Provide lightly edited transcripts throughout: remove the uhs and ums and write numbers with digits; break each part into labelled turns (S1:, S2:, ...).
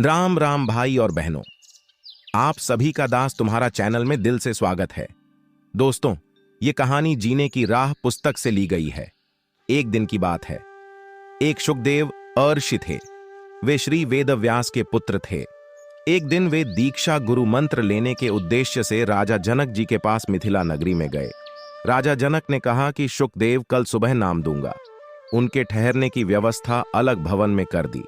S1: राम राम भाई और बहनों, आप सभी का दास तुम्हारा चैनल में दिल से स्वागत है। दोस्तों, ये कहानी जीने की राह पुस्तक से ली गई है। एक दिन की बात है। एक शुकदेव अर्षि थे। वे श्री वेदव्यास के पुत्र थे। एक दिन वे दीक्षा गुरु मंत्र लेने के उद्देश्य से राजा जनक जी के पास मिथिला नगरी में गए। राजा जनक ने कहा कि शुकदेव कल सुबह नाम दूंगा। उनके ठहरने की व्यवस्था अलग भवन में कर दी।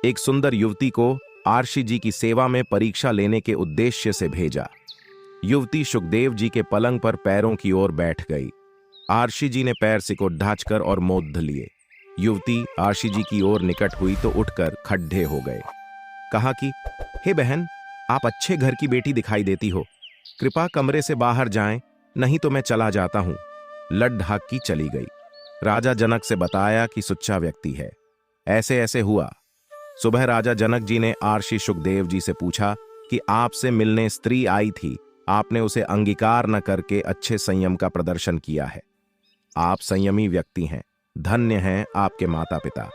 S1: एक सुंदर युवती को अर्षि जी की सेवा में परीक्षा लेने के उद्देश्य से भेजा। युवती शुकदेव जी के पलंग पर पैरों की ओर बैठ गई। अर्षि जी ने पैर सिकोड़ ढांचकर और मोद लिए। युवती अर्षि जी की ओर निकट हुई तो उठकर खड्डे हो गए। कहा कि हे बहन, आप अच्छे घर की बेटी दिखाई देती हो, कृपा कमरे से बाहर जाएं, नहीं तो मैं चला जाता हूं। लड ढाक की चली गई। राजा जनक से बताया कि सुच्चा व्यक्ति है। ऐसे ऐसे हुआ। सुबह राजा जनक जी ने अर्षि शुकदेव जी से पूछा कि आपसे मिलने स्त्री आई थी, आपने उसे अंगीकार न करके अच्छे संयम का प्रदर्शन किया है। आप संयमी व्यक्ति हैं, धन्य हैं आपके माता पिता।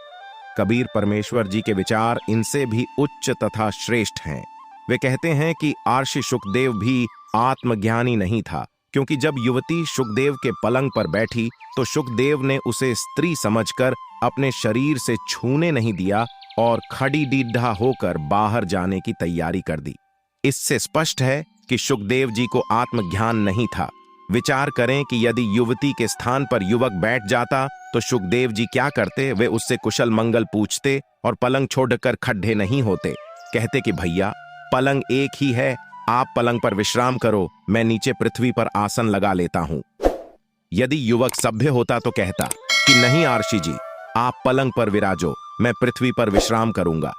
S1: कबीर परमेश्वर जी के विचार इनसे भी उच्च तथा श्रेष्ठ हैं। वे कहते हैं कि अर्षि शुकदेव भी आत्मज्ञानी नहीं था, क्योंकि जब युवती शुकदेव के पलंग पर बैठी तो शुकदेव ने उसे स्त्री समझकर अपने शरीर से छूने नहीं दिया और खड़ी डीढ़ा होकर बाहर जाने की तैयारी कर दी। इससे स्पष्ट है कि शुकदेव जी को आत्मज्ञान नहीं था। विचार करें कि यदि युवती के स्थान पर युवक बैठ जाता तो शुकदेव जी क्या करते। वे उससे कुशल मंगल पूछते और पलंग छोड़कर खड्डे नहीं होते। कहते कि भैया, पलंग एक ही है, आप पलंग पर विश्राम करो, मैं नीचे पृथ्वी पर आसन लगा लेता हूं। यदि युवक सभ्य होता तो कहता कि नहीं अर्षि जी, आप पलंग पर विराजो, मैं पृथ्वी पर विश्राम करूंगा।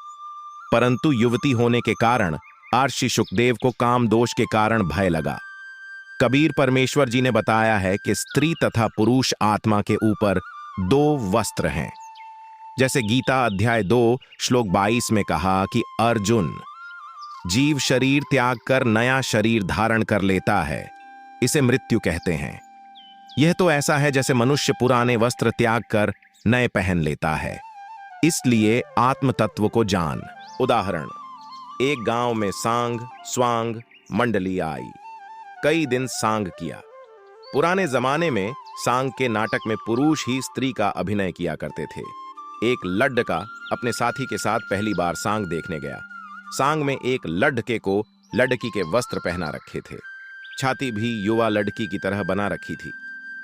S1: परंतु युवती होने के कारण अर्षि शुकदेव को काम दोष के कारण भय लगा। कबीर परमेश्वर जी ने बताया है कि स्त्री तथा पुरुष आत्मा के ऊपर दो वस्त्र हैं। जैसे गीता अध्याय 2 श्लोक 22 में कहा कि अर्जुन, जीव शरीर त्याग कर नया शरीर धारण कर लेता है, इसे मृत्यु कहते हैं। यह तो ऐसा है जैसे मनुष्य पुराने वस्त्र त्याग कर नए पहन लेता है। इसलिए आत्म तत्व को जान। उदाहरण, एक गांव में सांग स्वांग मंडली आई। कई दिन सांग किया। पुराने जमाने में सांग के नाटक में पुरुष ही स्त्री का अभिनय किया करते थे। एक लड्ढका अपने साथी के साथ पहली बार सांग देखने गया। सांग में एक लड्ढके को लड़की के वस्त्र पहना रखे थे। छाती भी युवा लड़की की तरह बना रखी थी।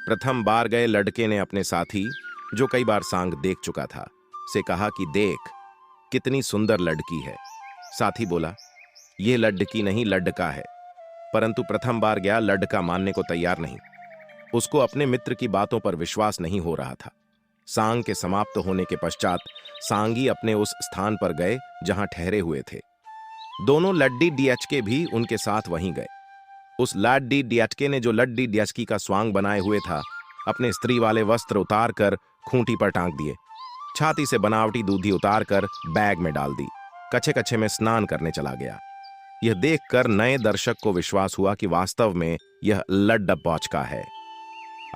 S1: प्रथम बार गए लड़के ने अपने साथी, जो कई बार सांग देख चुका था, से कहा कि देख, कितनी सुंदर लड़की है। साथी बोला, यह लड़की नहीं, लड्ढका है। परंतु प्रथम बार गया लड्ढका मानने को तैयार नहीं। उसको अपने मित्र की बातों पर विश्वास नहीं हो रहा था। सांग के समाप्त होने के पश्चात सांगी अपने उस स्थान पर गए जहां ठहरे हुए थे। दोनों लड्डी डियचके भी उनके साथ वहीं गए। उस लड्डी डियचके ने जो लड्डी डियचकी का स्वांग बनाए हुए था, अपने स्त्री वाले वस्त्र उतार कर खूंटी पर टांग दिए। छाती से बनावटी दूधी उतार कर बैग में डाल दी। कच्छे कच्छे में स्नान करने चला गया। यह देखकर नए दर्शक को विश्वास हुआ कि वास्तव में यह लड्डब्बौच का है।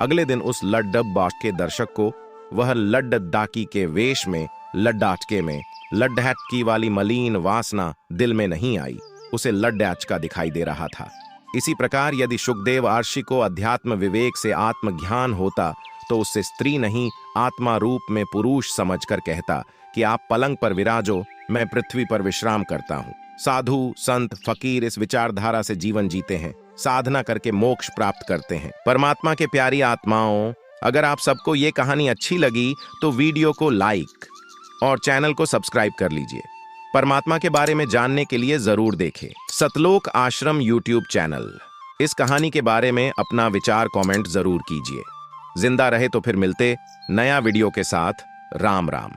S1: अगले दिन उस लड्डब्बौच के दर्शक को वह लड्डदाकी के वेश में लड्डाचके में लड्डहटकी वाली मलिन वासना दिल में नहीं आई। उसे लड्डाचका दिखाई दे रहा था। इसी प्रकार यदि शुकदेव अर्षि को अध्यात्म विवेक से आत्मज्ञान होता तो उससे स्त्री नहीं, आत्मा रूप में पुरुष समझकर कहता कि आप पलंग पर विराजो, मैं पृथ्वी पर विश्राम करता हूं। साधु संत फकीर इस विचारधारा से जीवन जीते हैं, साधना करके मोक्ष प्राप्त करते हैं। परमात्मा के प्यारी आत्माओं, अगर आप सबको ये कहानी अच्छी लगी तो वीडियो को लाइक और चैनल को सब्सक्राइब कर लीजिए। परमात्मा के बारे में जानने के लिए जरूर देखें सतलोक आश्रम यूट्यूब चैनल। इस कहानी के बारे में अपना विचार कमेंट जरूर कीजिए। जिंदा रहे तो फिर मिलते नया वीडियो के साथ। राम राम।